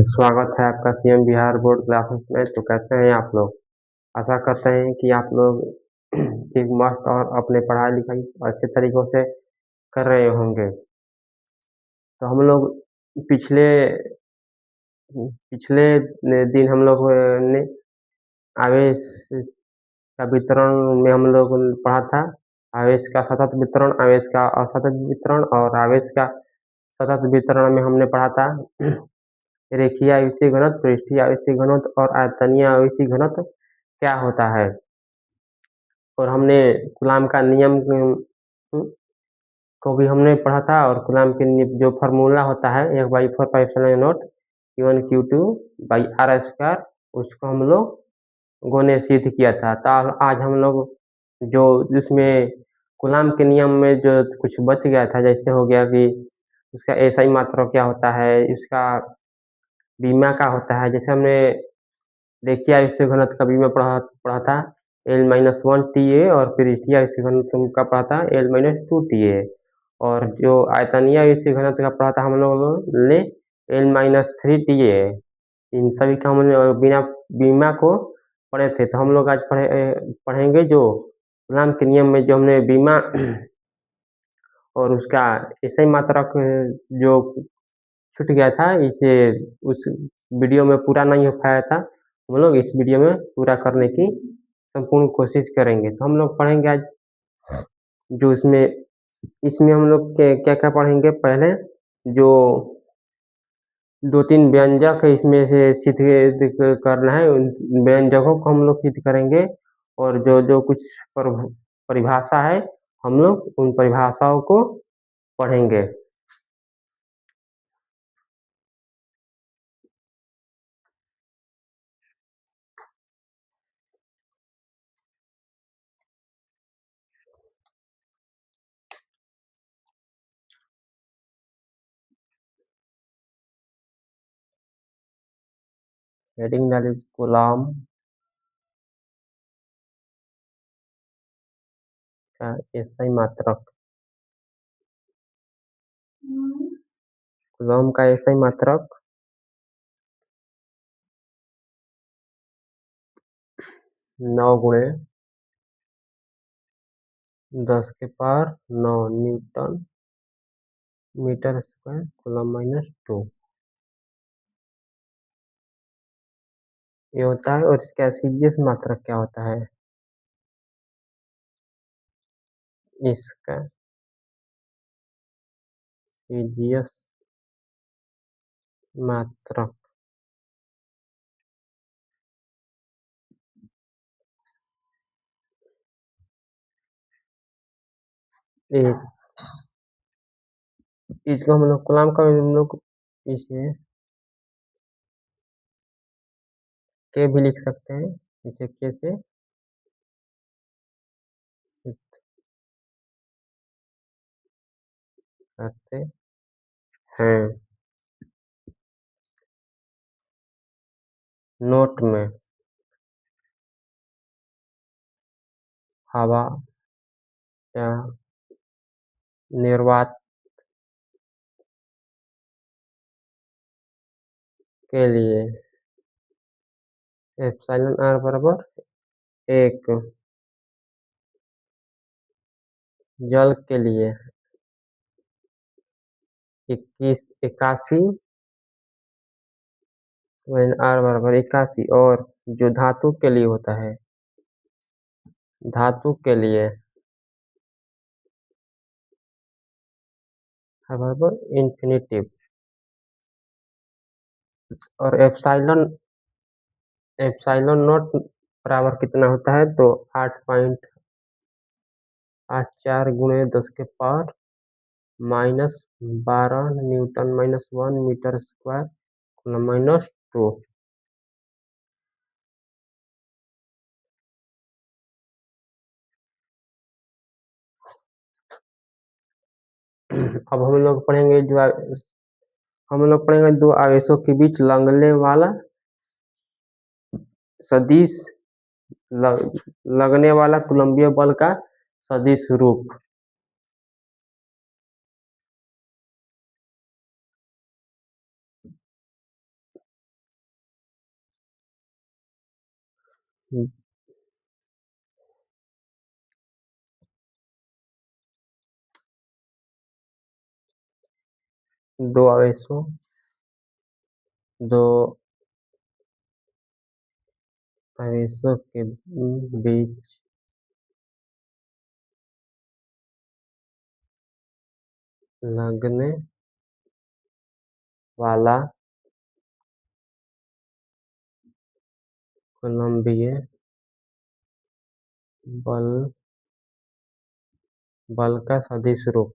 स्वागत है आपका सीएम बिहार बोर्ड क्लासेस में। तो कैसे हैं आप लोग? आशा करते हैं कि आप लोग ठीक मस्त और अपने पढ़ाई लिखाई अच्छे तरीकों से कर रहे होंगे। तो हम लोग पिछले पिछले दिन हम लोग ने आवेश का वितरण में हम लोग ने पढ़ा था। आवेश का सतत वितरण, आवेश का असतत वितरण और आवेश का सतत वितरण में हमने पढ़ा था रेखीय आवेशीय घनत्व, पृष्ठीय आवेशीय घनत्व और आयतनीय आवेशीय घनत्व क्या होता है। और हमने कूलाम का नियम को भी हमने पढ़ा था। और कूलाम के जो फार्मूला होता है 1/4πε0 Q1Q2/r², उसको हम लोगों ने सिद्ध किया था। तो आज हम लोग जो जिसमें कूलाम के नियम में जो कुछ बच गया था, जैसे हो गया कि उसका एसआई मात्रक क्या होता है, इसका बीमा का होता है। जैसे हमने रेखीय आवेशीय घनत्व का बीमा पढ़ा था L-1 TA, और फिर रेखीय आवेशीय घनत्व का पढ़ा था L-2 TA। और जो आयतनीय आवेशीय घनत्व का पढ़ा था हम लोगों ने L-3 TA। इन सभी का हमने बिना बीमा को पढ़े थे। तो हम लोग आज पढ़ेंगे जो कूलाम के नियम में जो हमने बीमा और उसका एसआई मात्रक जो छूट गया था, इसे उस वीडियो में पूरा नहीं हो पाया था। हम लोग इस वीडियो में पूरा करने की संपूर्ण कोशिश करेंगे। तो हम लोग पढ़ेंगे आज जो इसमें हम लोग क्या क्या पढ़ेंगे। पहले जो 2-3 व्यंजक इसमें से सिद्ध करना है, उन व्यंजकों को हम लोग सिद्ध करेंगे। और जो जो कुछ परिभाषा है, हम लोग उन परिभाषाओं को पढ़ेंगे। हेडिंग दैट इज कूलाम का एसआई मात्रक। कूलाम का एसआई मात्रक 9 × 10⁻⁹ न्यूटन मीटर स्क्वायर कूलम-2 ये होता है। और इसका सीजीएस मात्रक क्या होता है? इसका सीजीएस मात्रक एक, इसको हम लोग कूलाम का हम लोग इसे के भी लिख सकते हैं। इसे के से करते हैं। नोट में हवा या निर्वात के लिए एप्सिलॉन आर बराबर 1, जल के लिए 81 आर बराबर 81, और जो धातु के लिए होता है, धातु के लिए बराबर इन्फिनिटिव। और एप्सिलॉन नॉट बराबर कितना होता है? तो 8.84 × 10⁻⁻12 न्यूटन-1 मीटर स्क्वायर कूलम-2। अब हम लोग पढ़ेंगे दो आवेशों के बीच लगने वाला सदिश लगने वाला कूलम्बीय बल का सदिश रूप। दो आवेशों दो आवेशों के बीच लगने वाला कूलम्बीय बल का सदिश रूप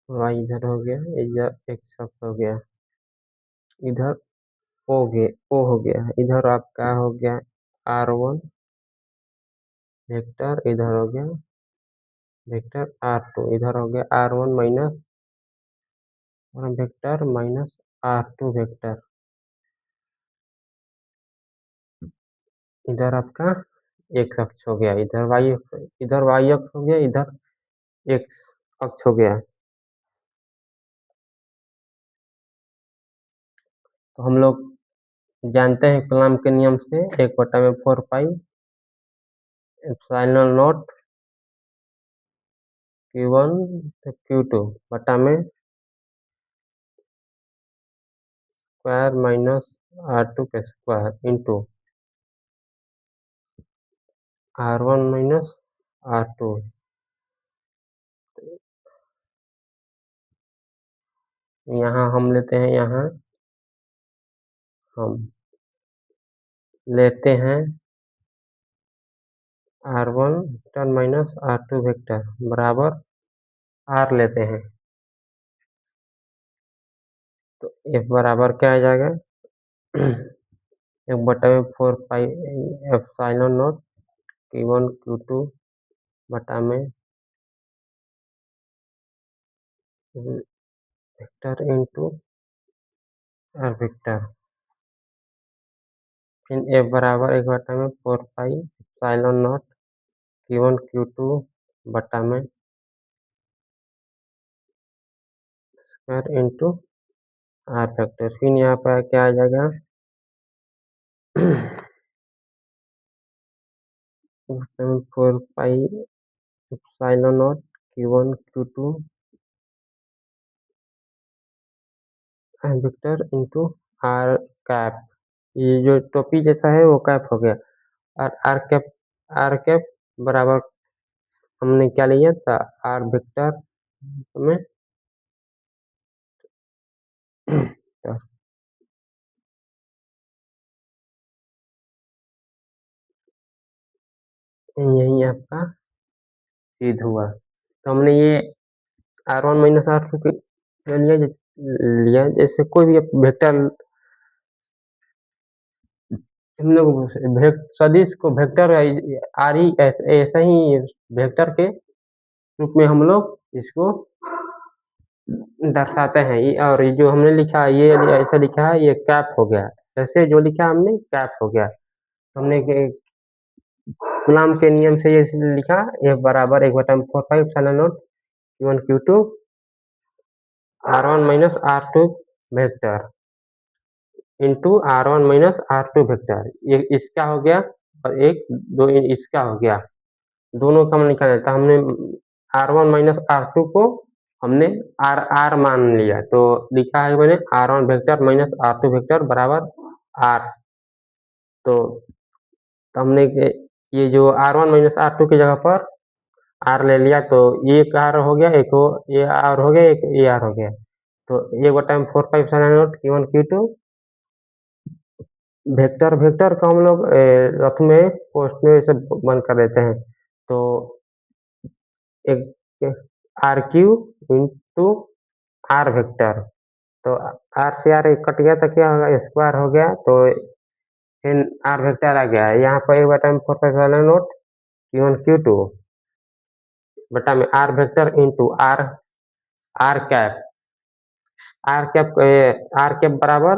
y इधर हो गया, इधर x अक्ष हो गया, इधर ओ हो गया, इधर आपका हो गया r1 वेक्टर, इधर हो गया वेक्टर r2, इधर हो गया r1 minus vector minus r2 vector, इधर आपका x अक्ष हो गया, इधर y अक्ष हो गया, इधर x अक्ष हो गया। तो हम लोग जानते हैं कूलम्ब के नियम से 1/4 pi epsilon not Q1 Q2 बटा में स्क्वायर माइनस R2 का square into R1 minus R2। यहाँ हम लेते हैं, यहाँ हम लेते हैं R1 vector minus R2 vector बराबर R लेते हैं। तो F बराबर क्या आ जाएगा 1/4 pi epsilon not Q1 Q2 बटा में वेक्टर इंटू R वेक्टर, फिर F बराबर 1/4 pi epsilon not Q1 Q2 बटा में स्क्वायर इंटू R फैक्टर, फिर यहाँ पर क्या आ जाएगा 4 pi epsilon not Q1 Q2 R vector into R cap, ये जो टोपी जैसा है वो कैप हो गया, और आर कैप बराबर हमने क्या लिया था R वेक्टर में यही आपका सिद्ध हुआ। तो हमने ये R1 माइनस R2 लिया, जैसे कोई भी वेक्टर हम लोग सदिश को वेक्टर ऐसा ही वेक्टर के रूप में हम लोग इसको दर्शाते हैं। और ये जो हमने लिखा ये ऐसा लिखा है, ये कैप हो गया, ऐसे जो लिखा हमने कैप हो गया। हमने कूलम्ब के नियम से ये लिखा F बराबर 1/4 epsilon not Q1 Q2 R1 minus R2 vector into R1 minus R2 vector, ये इसका हो गया और एक दो इसका हो गया, दोनों का हम निकाल देता। हमने R1 माइनस R2 को हमने R मान लिया, तो लिखा है मैंने R1 vector minus R2 vector बराबर R। तो हमने ये जो R1 माइनस R2 की जगह पर R ले लिया, तो ये R हो गया, एक ये R हो गया, एक ये R हो गया। तो 1/4 pi epsilon not Q1 Q2 vector को हम लोग रफ में पोस्ट में से बंद कर देते हैं, तो एक r q into r vector, तो आर से आर कट गया तो क्या होगा स्क्वायर हो गया, तो फिर आर वेक्टर आ गया। यहाँ पर 1/4 pi epsilon not Q1 Q2 बटा में R vector into R cap बराबर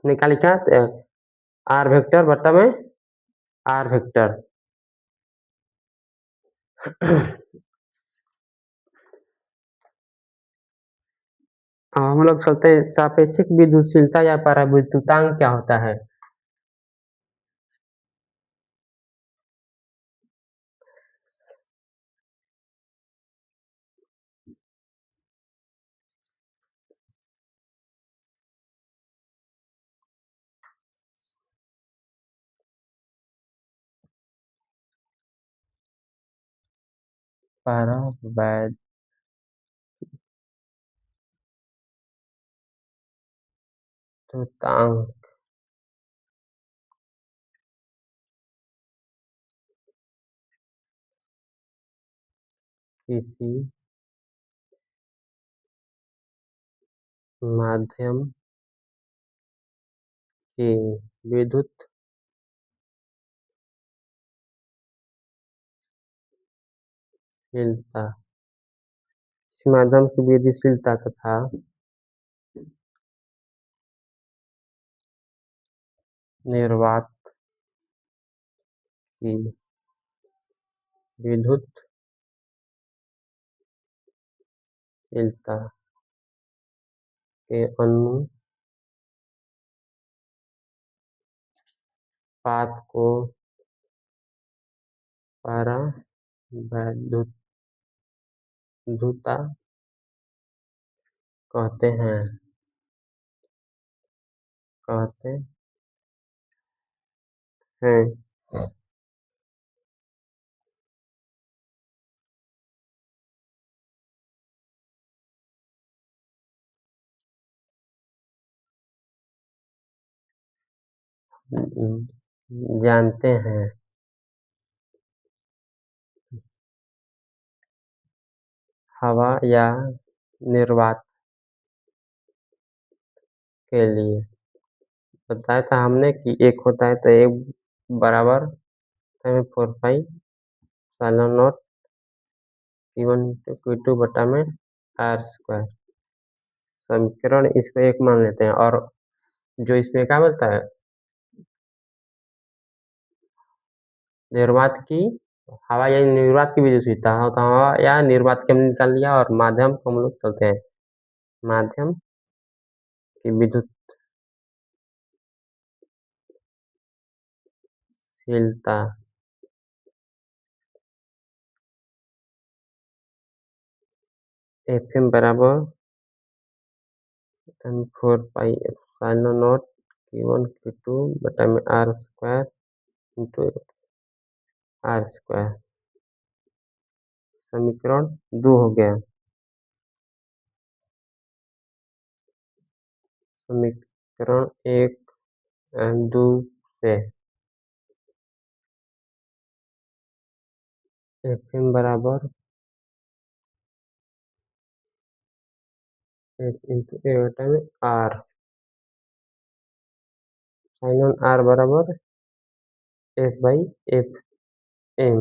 निकाल क्या R वेक्टर बटा में R वेक्टर हम लोग चलते हैं सापेक्षिक विद्युतशीलता या पराविद्युतांक क्या होता है। परावैद्युतांक किसी माध्यम की विद्युतशीलता किसी माध्यम की विद्युतशीलता तथा निर्वात की विद्युतशीलता के अनुपात को परावैद्युता कहते हैं। जानते हैं हवा या निर्वात के लिए बताया था हमने कि एक होता है तो एक बराबर 4 पाई साइलन नॉट Q1 Q2 बटा में R स्क्वायर समीकरण इसको एक मान लेते हैं और जो इसमें क्या मिलता है निर्वात की हवा या निर्वात की विद्युतशीलता हो तो हवा या निर्वात के हमने निकाल लिया और माध्यम को हम लोग चलते हैं माध्यम की विद्युतशीलता Fm बराबर 4 pi epsilon not Q1 Q2 बटा में R square into R square समीकरण 2 हो गया। समीकरण 1 2 से Fm बराबर F इंटू A बटा में R साइन R बराबर F बाई एफ एम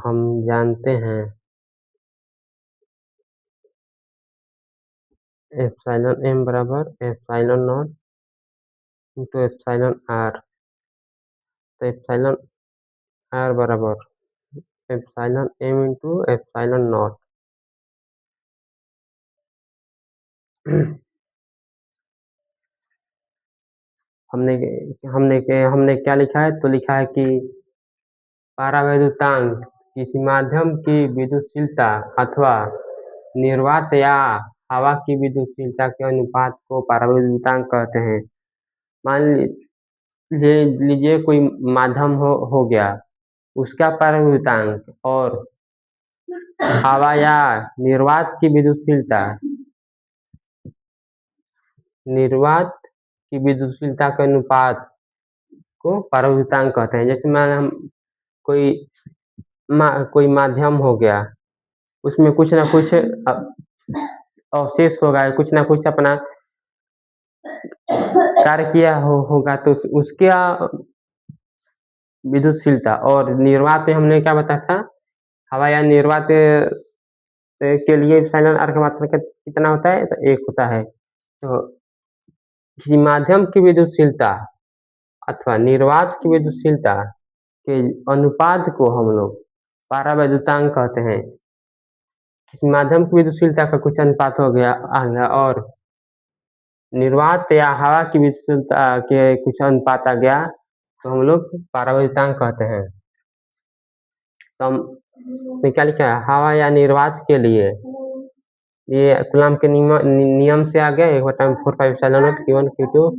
हम जानते हैं एप्सिलॉन एम बराबर epsilon naught into epsilon r तो एप्सिलॉन आर बराबर epsilon m into epsilon naught हमने हमने क्या लिखा है तो लिखा है कि परावैद्युतांक किसी माध्यम की विद्युतशीलता अथवा निर्वात या हवा की विद्युतशीलता के अनुपात को परावैद्युतांक कहते हैं। मान लीजिए कोई माध्यम हो गया उसका परावैद्युतांक और हवा या निर्वात की विद्युतशीलता के अनुपात को परावैद्युतांक कहते हैं। जैसे मान हम कोई माध्यम हो गया उसमें कुछ ना कुछ अवशेष होगा कुछ ना कुछ अपना कार्य किया होगा तो उसका विद्युतशीलता। और निर्वात में हमने क्या बताया था, हवा या निर्वात के लिए एप्सिलॉन आर का मात्रा कितना होता है, तो 1 होता है। तो किसी माध्यम की विद्युतशीलता अथवा निर्वात की विद्युतशीलता के अनुपात को हम लोग परावैद्युतांक कहते हैं। किसी माध्यम की विद्युतशीलता का कुछ अनुपात आ गया और निर्वात या हवा की विद्युतशीलता के कुछ अनुपात आ गया तो हम लोग परावैद्युतांक कहते हैं। तो हम क्या लिखा है, हवा या निर्वात के लिए ये कूलाम के नियम से आ गया 1/4πε0 Q1 Q2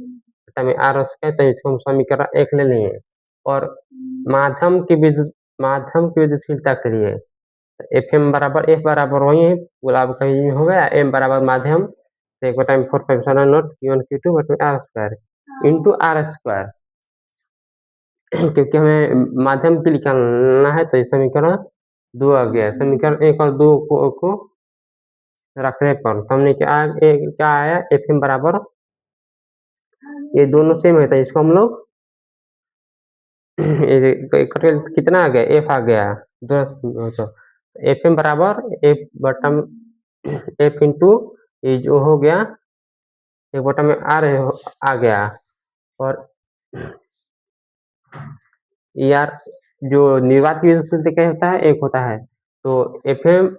में R है, तो इसको हम समीकरण 1 ले लेंगे। और माध्यम की विद्युतशीलता के लिए Fm बराबर F बराबर वही है, गुलाब का ही हो गया, M बराबर माध्यम 1/4πε0 Q1 Q2 R² into R²। क्योंकि हमें माध्यम की निकालना है तो समीकरण 2 आ गया। समीकरण 1 और 2 को रखने पर हमने क्या आया, Fm बराबर, ये दोनों सेम है तो इसको हम लोग कितना आ गया, F आ गया 2। Fm बराबर F इंटू ये जो हो गया 1 में R आ गया। और यार जो निर्वात की विद्युतशीलता क्या होता है, 1 होता है। तो Fm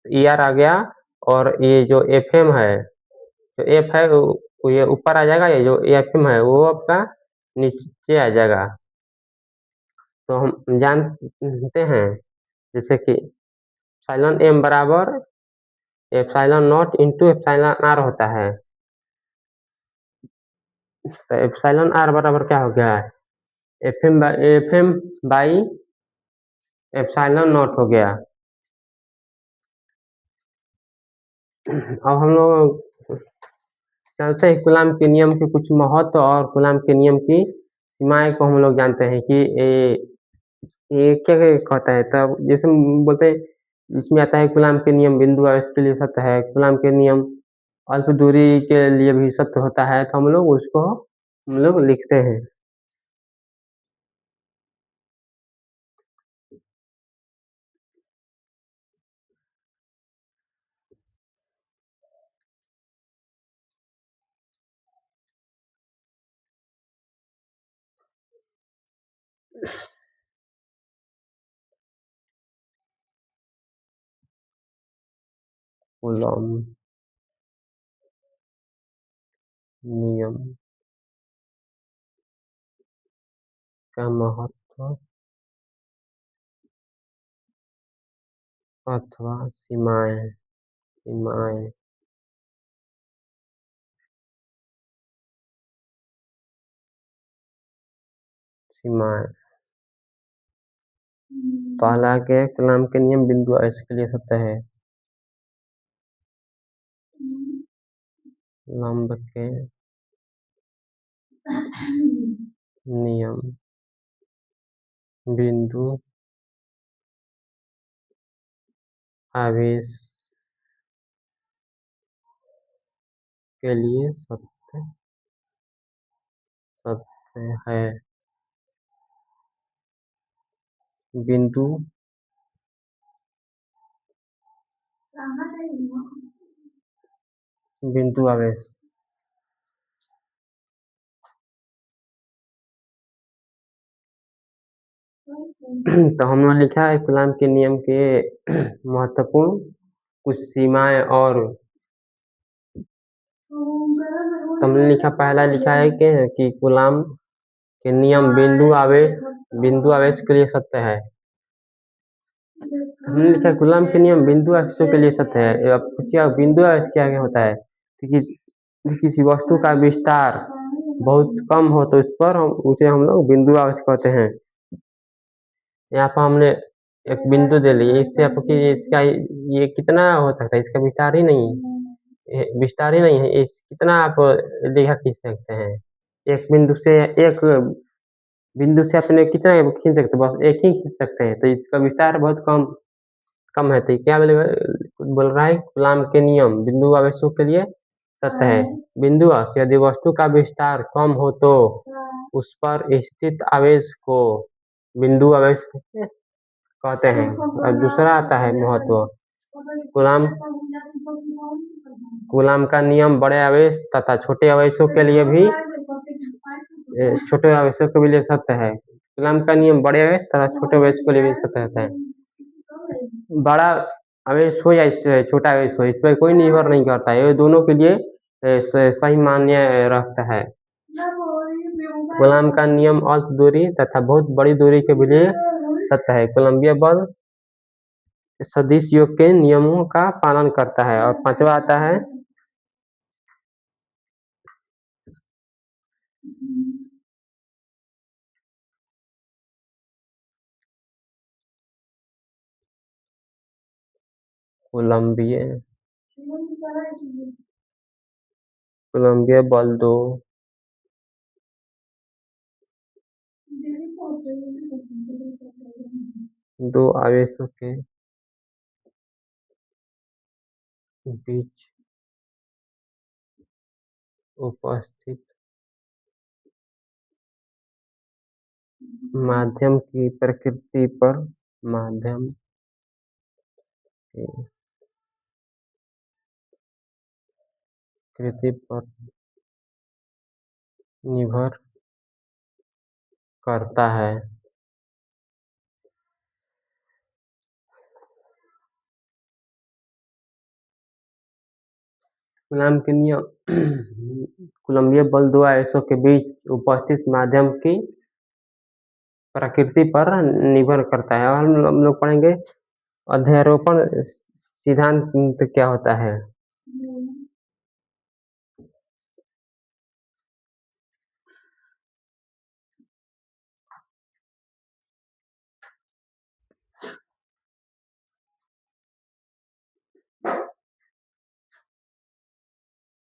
ER आ गया और ये जो Fm है, जो F है वो ये ऊपर आ जाएगा, ये जो Fm है वो आपका नीचे आ जाएगा। तो हम जानते हैं जैसे कि एप्सिलॉन M बराबर epsilon naught into epsilon R होता है। तो एप्सिलॉन R बराबर क्या हो गया, Fm बाई एप्सिलॉन नॉट हो गया। अब हम लोग चलते हैं कूलाम के नियम के कुछ महत्व और कूलाम के नियम की सीमाएं को हम लोग जानते हैं कि ये क्या कहता है। तब जैसे हम बोलते हैं इसमें आता है कूलाम के नियम बिंदु आवेश के लिए सत्य है, कूलाम के नियम अल्प दूरी के लिए भी सत्य होता है, तो हम लोग उसको हम लोग लिखते हैं। कूलाम नियम का महत्व अथवा सीमाएं सीमाएं सीमाएं पहला के कूलाम के नियम बिंदु आवेश के लिए सत्य है। लंब के नियम बिंदु आवेश के लिए सत्य है। बिंदु आवेश तो हमने लिखा है कूलाम के नियम के महत्वपूर्ण कुछ सीमाएं। और हमने लिखा पहला लिखा है कि कूलाम के नियम बिंदु आवेश के लिए सत्य है। हमने लिखा कूलाम के नियम बिंदु आवेशों के लिए सत्य है। अब क्या बिंदु आवेश क्या होता है, किसी वस्तु का विस्तार बहुत कम हो तो इस पर उसे हम लोग बिंदु आवेश कहते हैं। यहाँ पर हमने एक बिंदु दे ली, इससे आपकी इसका ये कितना हो सकता है, इसका विस्तार ही नहीं है, इस कितना आप रेखा खींच सकते हैं। एक बिंदु से अपने कितना खींच सकते हैं, बस एक ही खींच सकते हैं, तो इसका विस्तार बहुत कम है। तो क्या बोल रहा है, कूलाम के नियम बिंदु आवेशों के लिए सत्य है। बिंदुवश यदि वस्तु का विस्तार कम हो तो उस पर स्थित आवेश को बिंदु आवेश कहते हैं। और दूसरा आता है महत्व कूलाम कूलाम का नियम बड़े आवेश तथा छोटे आवेशों के लिए भी छोटे आवेशों के लिए सत्य है। कूलाम का नियम बड़े आवेश तथा छोटे आवेश के लिए भी सत्य रहता है। बड़ा आवेश हो या छोटा आवेश हो, इस पर कोई निर्भर नहीं करता है, ये दोनों के लिए सही मान्य रखता है। कूलाम का नियम अल्प दूरी तथा बहुत बड़ी दूरी के लिए सत्य है। कोलंबिया बल सदिश योग के नियमों का पालन करता है। और पांचवा आता है कोलंबिया बल दो आवेशों के बीच उपस्थित माध्यम की प्रकृति पर निर्भर करता है। कूलाम के नियम कोलंबिया बल दो आवेशों के बीच उपस्थित माध्यम की प्रकृति पर निर्भर करता है। और हम लोग पढ़ेंगे अध्यारोपण सिद्धांत क्या होता है।